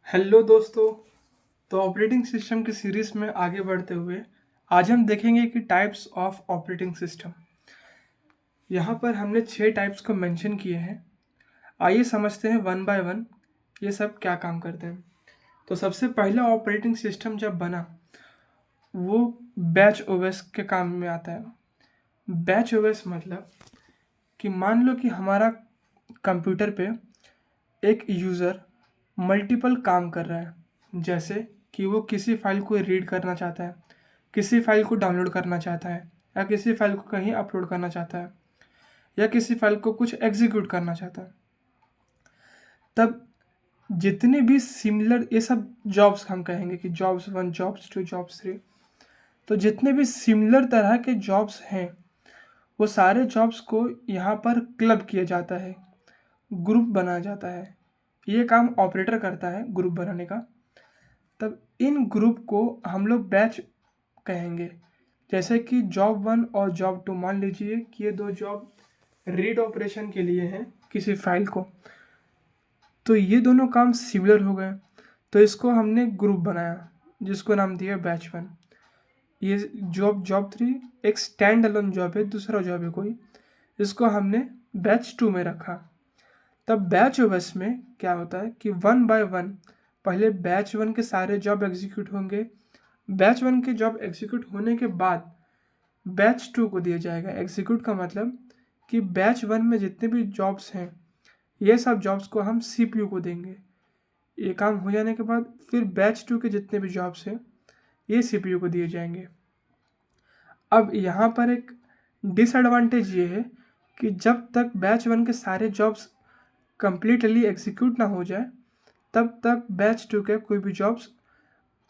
Hello दोस्तों। तो operating system की सीरीज़ में आगे बढ़ते हुए आज हम देखेंगे कि टाइप्स ऑफ ऑपरेटिंग सिस्टम। यहाँ पर हमने 6 टाइप्स को मेंशन किए हैं। आइए समझते हैं वन बाय वन ये सब क्या काम करते हैं। तो सबसे पहला ऑपरेटिंग सिस्टम जब बना वो बैच ओएस के काम में आता है। बैच ओएस मतलब कि मान लो कि हमारा कंप्यूटर पे एक यूज़र मल्टीपल काम कर रहा है। जैसे कि वो किसी फाइल को रीड करना चाहता है, किसी फाइल को डाउनलोड करना चाहता है, या किसी फाइल को कहीं अपलोड करना चाहता है, या किसी फाइल को कुछ एग्जीक्यूट करना चाहता है। तब जितने भी सिमिलर ये सब जॉब्स हम कहेंगे कि जॉब्स 1, जॉब्स 2, जॉब्स 3। तो जितने भी सिमिलर तरह के जॉब्स हैं वो सारे जॉब्स को यहाँ पर क्लब किया जाता है, ग्रुप बनाया जाता है। ये काम ऑपरेटर करता है ग्रुप बनाने का। तब इन ग्रुप को हम लोग बैच कहेंगे। जैसे कि जॉब 1 और जॉब 2, मान लीजिए कि ये दो जॉब रीड ऑपरेशन के लिए हैं किसी फाइल को, तो ये दोनों काम सिमिलर हो गए। तो इसको हमने ग्रुप बनाया जिसको नाम दिया बैच 1। ये जॉब 3 एक स्टैंड अलोन जॉब है, दूसरा जॉब है कोई, इसको हमने बैच 2 में रखा। तब बैच ओएस में क्या होता है कि वन बाय वन पहले बैच 1 के सारे जॉब एग्जीक्यूट होंगे। बैच 1 के जॉब एग्जीक्यूट होने के बाद बैच 2 को दिया जाएगा। एग्जीक्यूट का मतलब कि बैच 1 में जितने भी जॉब्स हैं ये सब जॉब्स को हम सीपीयू को देंगे। ये काम हो जाने के बाद फिर बैच 2 के जितने भी जॉब्स हैं ये सीपीयू को दिए जाएंगे। अब यहाँ पर एक डिसएडवांटेज ये है कि जब तक बैच 1 के सारे जॉब्स कंप्लीटली एग्जीक्यूट ना हो जाए तब तक बैच 2 के कोई भी जॉब्स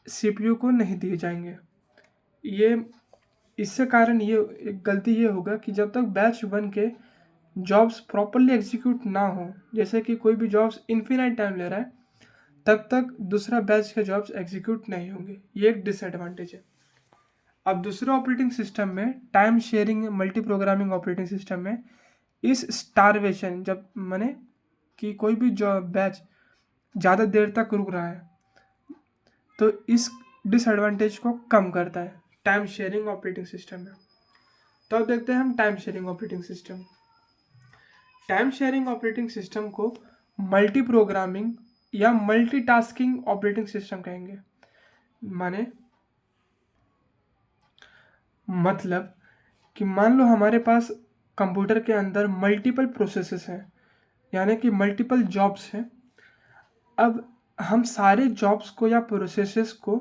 सीपीयू को नहीं दिए जाएंगे। ये इससे कारण ये एक गलती ये होगा कि जब तक बैच 1 के जॉब्स प्रॉपरली एग्जीक्यूट ना हो, जैसे कि कोई भी जॉब्स इन्फिनाइट टाइम ले रहा है, तब तक दूसरा बैच के जॉब्स एग्जीक्यूट नहीं होंगे। ये एक डिसएडवांटेज है। अब दूसरे ऑपरेटिंग सिस्टम में time sharing multi programming operating system में इस स्टारवेशन जब माने कि कोई भी जॉब बैच ज़्यादा देर तक रुक रहा है तो इस डिसएडवांटेज को कम करता है टाइम शेयरिंग ऑपरेटिंग सिस्टम में। तो अब देखते हैं हम time sharing operating system. Time sharing operating system को मल्टी प्रोग्रामिंग या मल्टीटास्किंग ऑपरेटिंग सिस्टम कहेंगे। माने मतलब कि मान लो हमारे पास कंप्यूटर के अंदर मल्टीपल प्रोसेसेस हैं, यानी कि मल्टीपल जॉब्स हैं। अब हम सारे जॉब्स को या प्रोसेसेस को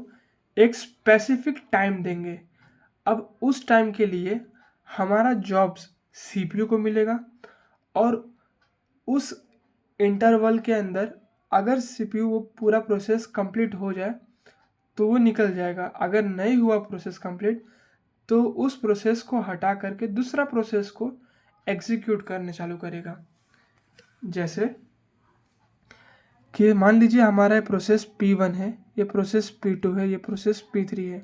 एक स्पेसिफिक टाइम देंगे। अब उस टाइम के लिए हमारा जॉब्स सीपीयू को मिलेगा और उस इंटरवल के अंदर अगर सीपीयू वो पूरा प्रोसेस कंप्लीट हो जाए तो वो निकल जाएगा। अगर नहीं हुआ प्रोसेस कंप्लीट तो उस प्रोसेस को हटा करके दूसरा प्रोसेस को एग्जीक्यूट करने चालू करेगा। जैसे कि मान लीजिए हमारा ये प्रोसेस P1 है, ये प्रोसेस P2 है, ये प्रोसेस P3 है।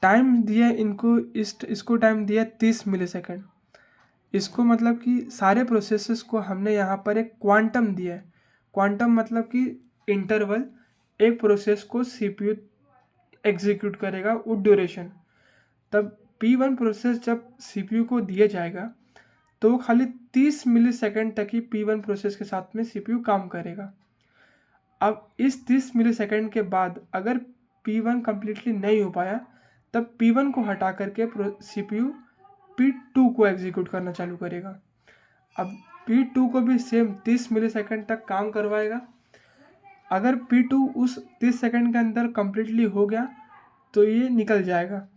टाइम दिया इनको इसको टाइम दिया 30 मिलीसेकंड। इसको मतलब कि सारे प्रोसेसेस को हमने यहाँ पर एक क्वांटम दिया है। क्वांटम मतलब कि इंटरवल, एक प्रोसेस को सीपीयू एग्जीक्यूट करेगा वो ड्यूरेशन। तब P1 प्रोसेस जब सीपीयू को दिया जाएगा तो वो खाली 30 मिलीसेकंड तक ही P1 प्रोसेस के साथ में सीपीयू काम करेगा। अब इस 30 मिलीसेकंड के बाद अगर P1 कम्प्लीटली नहीं हो पाया तब P1 को हटा करके सीपीयू P2 को एग्जीक्यूट करना चालू करेगा। अब P2 को भी सेम 30 मिलीसेकंड तक काम करवाएगा। अगर P2 उस 30 सेकंड के अंदर कम्प्लीटली हो गया तो ये निकल जाएगा,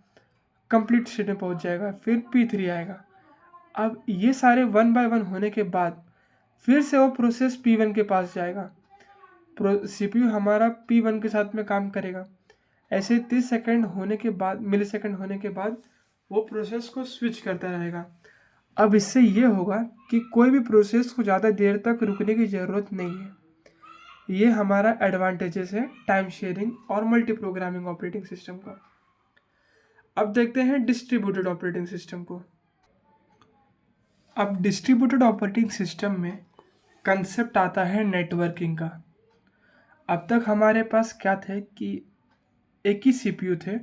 कंप्लीट स्टेट में पहुंच जाएगा। फिर P3 आएगा। अब ये सारे वन बाय वन होने के बाद फिर से वो प्रोसेस P1 के पास जाएगा। सीपीयू हमारा P1 के साथ में काम करेगा। ऐसे 30 सेकंड होने के बाद, मिलीसेकंड होने के बाद वो प्रोसेस को स्विच करता रहेगा। अब इससे ये होगा कि कोई भी प्रोसेस को ज़्यादा देर तक रुकने की ज़रूरत नहीं है। ये हमारा एडवांटेजेस है टाइम शेयरिंग और मल्टी प्रोग्रामिंग ऑपरेटिंग सिस्टम का। अब देखते हैं डिस्ट्रीब्यूटेड ऑपरेटिंग सिस्टम को। अब डिस्ट्रीब्यूटेड ऑपरेटिंग सिस्टम में कंसेप्ट आता है नेटवर्किंग का। अब तक हमारे पास क्या थे कि एक ही सीपीयू थे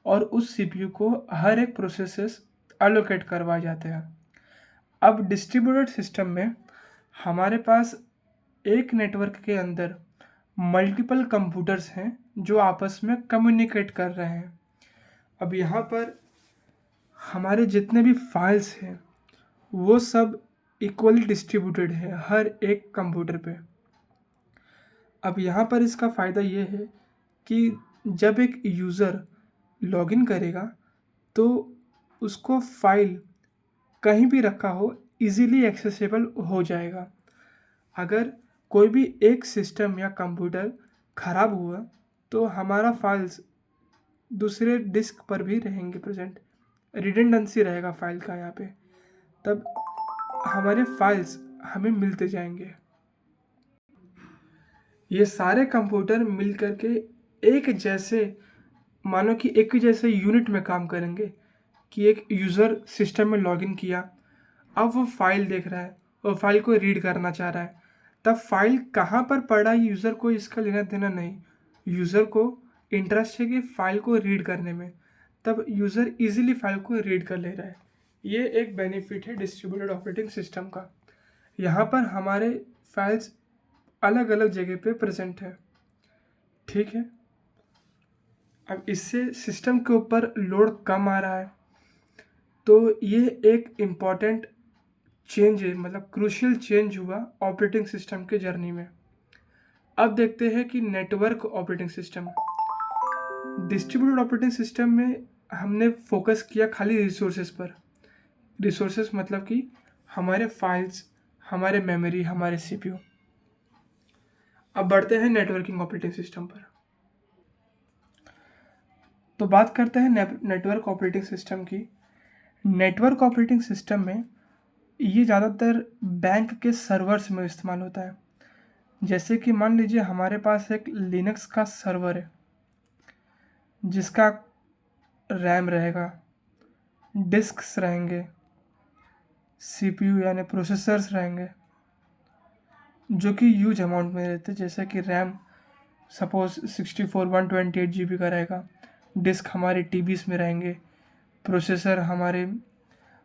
और उस सीपीयू को हर एक प्रोसेसेस एलोकेट करवाए जाते हैं। अब डिस्ट्रीब्यूटेड सिस्टम में हमारे पास एक नेटवर्क के अंदर मल्टीपल कंप्यूटर्स हैं जो आपस में कम्युनिकेट कर रहे हैं। अब यहाँ पर हमारे जितने भी फाइल्स हैं वो सब इक्वली डिस्ट्रीब्यूटेड है हर एक कंप्यूटर पे। अब यहाँ पर इसका फ़ायदा ये है कि जब एक यूज़र लॉगिन करेगा तो उसको फाइल कहीं भी रखा हो इजीली एक्सेसिबल हो जाएगा। अगर कोई भी एक सिस्टम या कंप्यूटर ख़राब हुआ तो हमारा फाइल्स दूसरे डिस्क पर भी रहेंगे प्रेजेंट, रिडंडेंसी रहेगा फाइल का यहाँ पे, तब हमारे फाइल्स हमें मिलते जाएंगे। ये सारे कंप्यूटर मिल करके एक जैसे, मानो कि एक ही जैसे यूनिट में काम करेंगे कि एक यूज़र सिस्टम में लॉगिन किया, अब वो फाइल देख रहा है, वो फाइल को रीड करना चाह रहा है, तब फाइल कहाँ पर पड़ा है यूज़र को इसका लेना देना नहीं। यूज़र को इंटरेस्ट है कि फ़ाइल को रीड करने में, तब यूज़र इजीली फाइल को रीड कर ले रहा है। ये एक बेनिफिट है डिस्ट्रीब्यूटेड ऑपरेटिंग सिस्टम का। यहाँ पर हमारे फाइल्स अलग अलग जगह पे प्रेजेंट है, ठीक है। अब इससे सिस्टम के ऊपर लोड कम आ रहा है, तो ये एक इम्पॉर्टेंट चेंज है, मतलब क्रूशियल चेंज हुआ ऑपरेटिंग सिस्टम के जर्नी में। अब देखते हैं कि network operating system. Distributed operating system में हमने फोकस किया खाली रिसोर्सेज पर। रिसोर्सेज मतलब कि हमारे फाइल्स, हमारे मेमोरी, हमारे सीपीयू। अब बढ़ते हैं नेटवर्किंग ऑपरेटिंग सिस्टम पर। तो बात करते हैं नेटवर्क ऑपरेटिंग सिस्टम की। नेटवर्क ऑपरेटिंग सिस्टम में ये ज़्यादातर बैंक के सर्वर्स में इस्तेमाल होता है। जैसे कि मान लीजिए हमारे पास एक लिनक्स का सर्वर है जिसका रैम रहेगा, डिस्क्स रहेंगे, सीपीयू यानी प्रोसेसर्स रहेंगे जो कि यूज अमाउंट में रहते हैं। जैसे कि रैम सपोज 64 128 GB का रहेगा, डिस्क हमारे टीबीज़ में रहेंगे, प्रोसेसर हमारे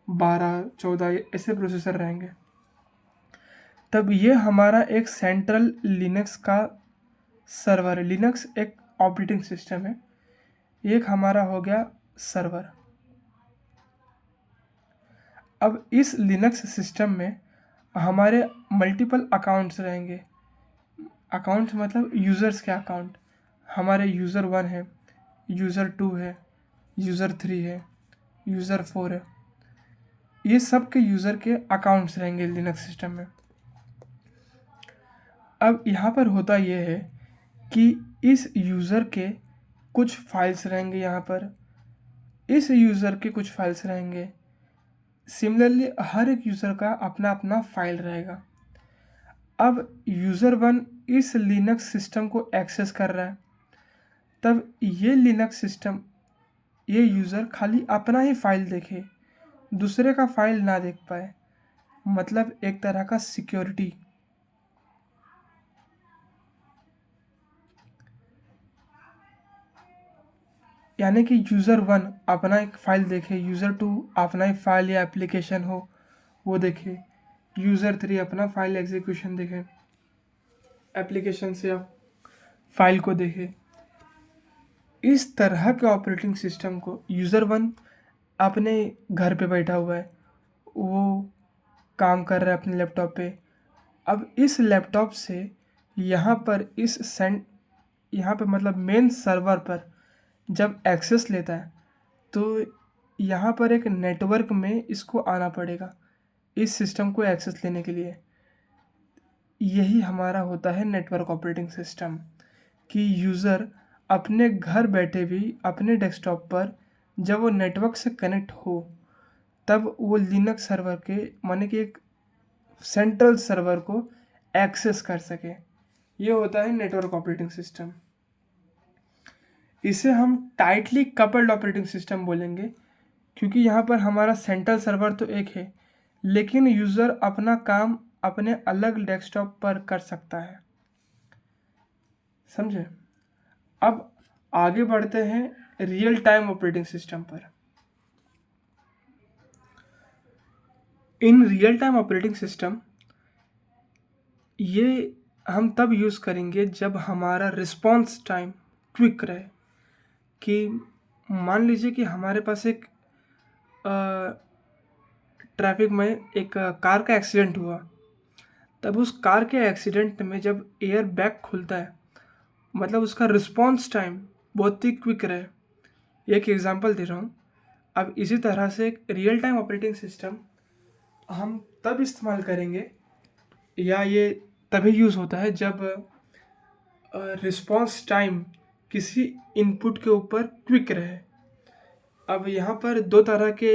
12 14 ऐसे प्रोसेसर रहेंगे। तब ये हमारा एक सेंट्रल लिनक्स का सर्वर है। लिनक्स एक ऑपरेटिंग सिस्टम है, एक हमारा हो गया सर्वर। अब इस लिनक्स सिस्टम में हमारे मल्टीपल अकाउंट्स रहेंगे। अकाउंट्स मतलब यूज़र्स के अकाउंट। हमारे यूज़र 1 है, यूज़र 2 है, यूज़र 3 है, यूज़र 4 है। ये सब के यूज़र के अकाउंट्स रहेंगे लिनक्स सिस्टम में। अब यहाँ पर होता ये है कि इस यूज़र के कुछ फाइल्स रहेंगे, यहाँ पर इस यूज़र के कुछ फाइल्स रहेंगे। सिमिलरली हर एक यूज़र का अपना अपना फाइल रहेगा। अब यूज़र 1 इस लिनक्स सिस्टम को एक्सेस कर रहा है, तब ये लिनक्स सिस्टम, ये यूज़र खाली अपना ही फाइल देखे, दूसरे का फाइल ना देख पाए, मतलब एक तरह का सिक्योरिटी। यानी कि यूज़र 1 अपना एक फ़ाइल देखे, यूज़र 2 अपना ही फाइल या एप्लीकेशन हो वो देखे, यूज़र 3 अपना फाइल एग्जीक्यूशन देखे, एप्लीकेशन से या फाइल को देखे। इस तरह के ऑपरेटिंग सिस्टम को यूज़र 1 अपने घर पे बैठा हुआ है, वो काम कर रहा है अपने लैपटॉप पे। अब इस लैपटॉप से यहाँ पर यहाँ पे मतलब मेन सर्वर पर जब एक्सेस लेता है तो यहाँ पर एक नेटवर्क में इसको आना पड़ेगा इस सिस्टम को एक्सेस लेने के लिए। यही हमारा होता है नेटवर्क ऑपरेटिंग सिस्टम, कि यूज़र अपने घर बैठे भी अपने डेस्कटॉप पर जब वो नेटवर्क से कनेक्ट हो तब वो लिनक्स सर्वर के, माने कि एक सेंट्रल सर्वर को एक्सेस कर सके। ये होता है नेटवर्क ऑपरेटिंग सिस्टम। इसे हम टाइटली कपल्ड ऑपरेटिंग सिस्टम बोलेंगे, क्योंकि यहाँ पर हमारा सेंट्रल सर्वर तो एक है लेकिन यूज़र अपना काम अपने अलग डेस्कटॉप पर कर सकता है। समझे। अब आगे बढ़ते हैं रियल टाइम ऑपरेटिंग सिस्टम पर। In real time operating system ये हम तब यूज़ करेंगे जब हमारा रिस्पॉन्स टाइम क्विक रहे। कि मान लीजिए कि हमारे पास एक ट्रैफिक में एक कार का एक्सीडेंट हुआ, तब उस कार के एक्सीडेंट में जब एयर बैग खुलता है, मतलब उसका रिस्पॉन्स टाइम बहुत ही क्विक रहे। एक एग्जांपल दे रहा हूँ। अब इसी तरह से एक रियल टाइम ऑपरेटिंग सिस्टम हम तब इस्तेमाल करेंगे, या ये तभी यूज़ होता है जब रिस्पॉन्स टाइम किसी इनपुट के ऊपर क्विक रहे। अब यहाँ पर दो तरह के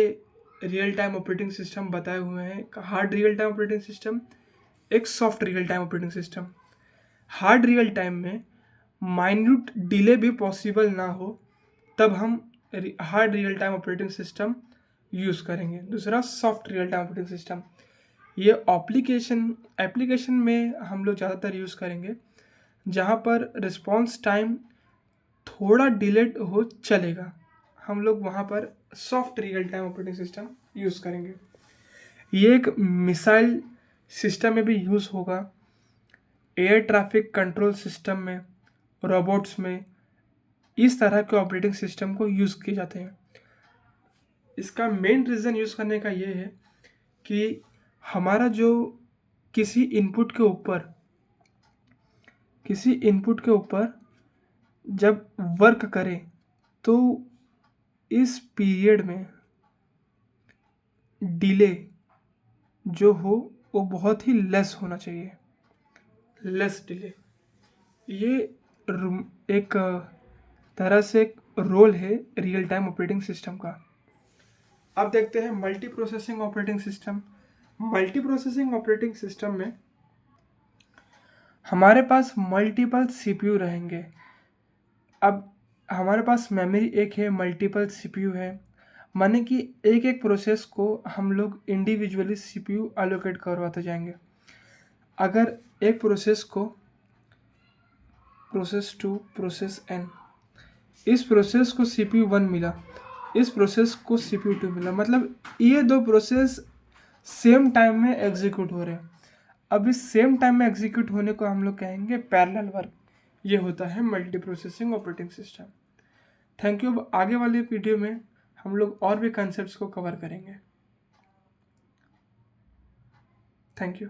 रियल टाइम ऑपरेटिंग सिस्टम बताए हुए हैं, एक hard real time operating system, एक soft real time operating system. Hard real time में माइन्यूट डिले भी पॉसिबल ना हो, तब हम hard real time operating system use करेंगे। दूसरा soft real time operating system, ये एप्लीकेशन में हम लोग ज़्यादातर यूज़ करेंगे, जहाँ पर रिस्पॉन्स टाइम थोड़ा डिलेड हो चलेगा, हम लोग वहाँ पर soft real time operating system use करेंगे। ये एक मिसाइल सिस्टम में भी यूज़ होगा, एयर ट्रैफिक कंट्रोल सिस्टम में, रोबोट्स में, इस तरह के ऑपरेटिंग सिस्टम को यूज़ किए जाते हैं। इसका मेन रीज़न यूज़ करने का ये है कि हमारा जो किसी इनपुट के ऊपर जब वर्क करे, तो इस पीरियड में डिले जो हो वो बहुत ही लेस होना चाहिए, लेस डिले। ये एक तरह से एक रोल है रियल टाइम ऑपरेटिंग सिस्टम का। अब देखते हैं multi processing operating system. Multi processing operating system में हमारे पास मल्टीपल सीपीयू रहेंगे। अब हमारे पास मेमोरी एक है, मल्टीपल सीपीयू है, माने कि एक एक प्रोसेस को हम लोग इंडिविजुअली सीपीयू एलोकेट करवाते जाएंगे। अगर एक प्रोसेस को प्रोसेस 2, प्रोसेस n, इस प्रोसेस को CPU 1 मिला, इस प्रोसेस को CPU 2 मिला, मतलब ये दो प्रोसेस सेम टाइम में एग्जीक्यूट हो रहे हैं। अब इस सेम टाइम में एग्जीक्यूट होने को हम लोग कहेंगे पैरेलल वर्क। ये होता है multi processing operating system. Thank you. अब आगे वाले वीडियो में हम लोग और भी कॉन्सेप्ट्स को कवर करेंगे। Thank you.